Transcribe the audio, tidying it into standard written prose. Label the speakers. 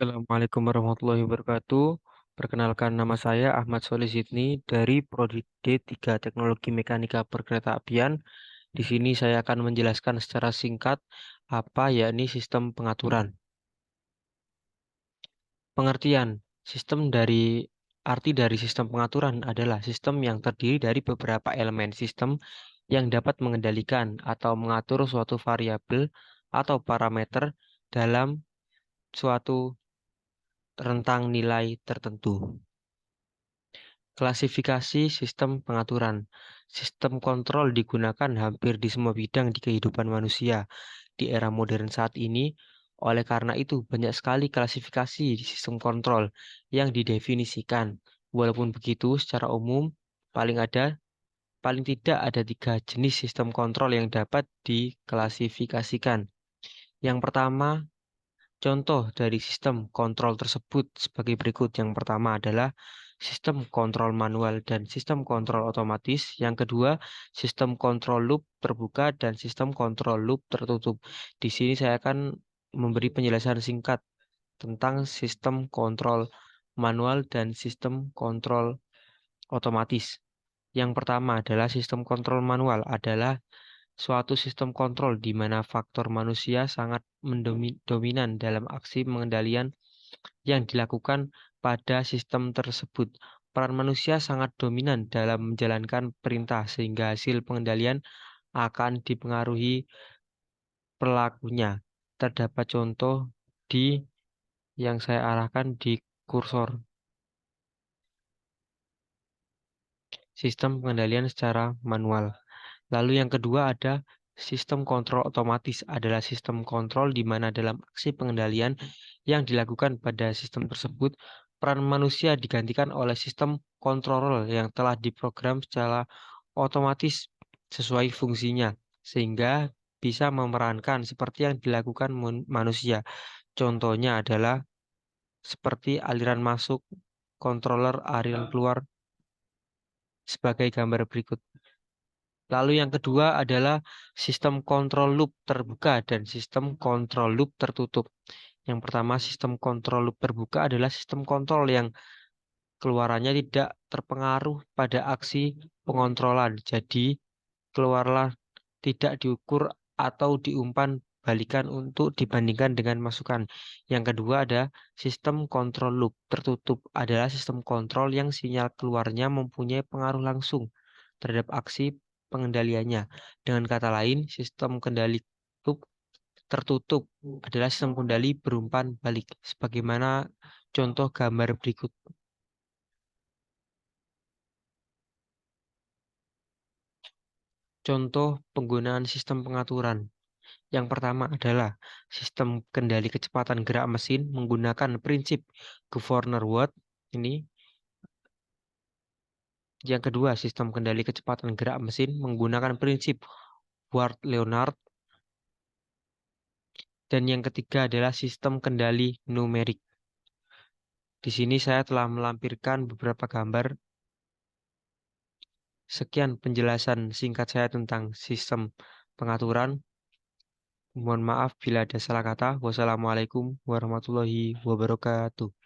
Speaker 1: Assalamualaikum warahmatullahi wabarakatuh. Perkenalkan nama saya Ahmad Solih Zidni dari Prodi D3 Teknologi Mekanika Perkeretaapian. Di sini saya akan menjelaskan secara singkat apa yakni sistem pengaturan. Pengertian sistem dari arti dari sistem pengaturan adalah sistem yang terdiri dari beberapa elemen sistem yang dapat mengendalikan atau mengatur suatu variabel atau parameter dalam suatu rentang nilai tertentu. Klasifikasi sistem pengaturan. Sistem kontrol digunakan hampir di semua bidang di kehidupan manusia di era modern saat ini. Oleh karena itu, banyak sekali klasifikasi di sistem kontrol yang didefinisikan. Walaupun begitu, secara umum, paling ada, paling tidak ada 3 jenis sistem kontrol yang dapat diklasifikasikan. Yang pertama, contoh dari sistem kontrol tersebut sebagai berikut. Yang pertama adalah sistem kontrol manual dan sistem kontrol otomatis. Yang kedua, sistem kontrol loop terbuka dan sistem kontrol loop tertutup. Di sini saya akan memberi penjelasan singkat tentang sistem kontrol manual dan sistem kontrol otomatis. Yang pertama adalah sistem kontrol manual adalah suatu sistem kontrol di mana faktor manusia sangat dominan dalam aksi pengendalian yang dilakukan pada sistem tersebut. Peran manusia sangat dominan dalam menjalankan perintah sehingga hasil pengendalian akan dipengaruhi pelakunya. Terdapat contoh di yang saya arahkan di kursor. Sistem pengendalian secara manual. Lalu yang kedua ada sistem kontrol otomatis adalah sistem kontrol di mana dalam aksi pengendalian yang dilakukan pada sistem tersebut, peran manusia digantikan oleh sistem kontrol yang telah diprogram secara otomatis sesuai fungsinya, sehingga bisa memerankan seperti yang dilakukan manusia. Contohnya adalah seperti aliran masuk, controller, aliran keluar, sebagai gambar berikut. Lalu yang kedua adalah sistem kontrol loop terbuka dan sistem kontrol loop tertutup. Yang pertama, sistem kontrol loop terbuka adalah sistem kontrol yang keluarannya tidak terpengaruh pada aksi pengontrolan. Jadi, keluarlah tidak diukur atau diumpan balikan untuk dibandingkan dengan masukan. Yang kedua ada sistem kontrol loop tertutup adalah sistem kontrol yang sinyal keluarnya mempunyai pengaruh langsung terhadap aksi pengendaliannya. Dengan kata lain, sistem kendali loop tertutup adalah sistem kendali berumpan balik. Sebagaimana contoh gambar berikut. Contoh penggunaan sistem pengaturan. Yang pertama adalah sistem kendali kecepatan gerak mesin menggunakan prinsip Governor Watt. Ini. Yang kedua, sistem kendali kecepatan gerak mesin menggunakan prinsip Ward-Leonard. Dan yang ketiga adalah sistem kendali numerik. Di sini saya telah melampirkan beberapa gambar. Sekian penjelasan singkat saya tentang sistem pengaturan. Mohon maaf bila ada salah kata. Wassalamualaikum warahmatullahi wabarakatuh.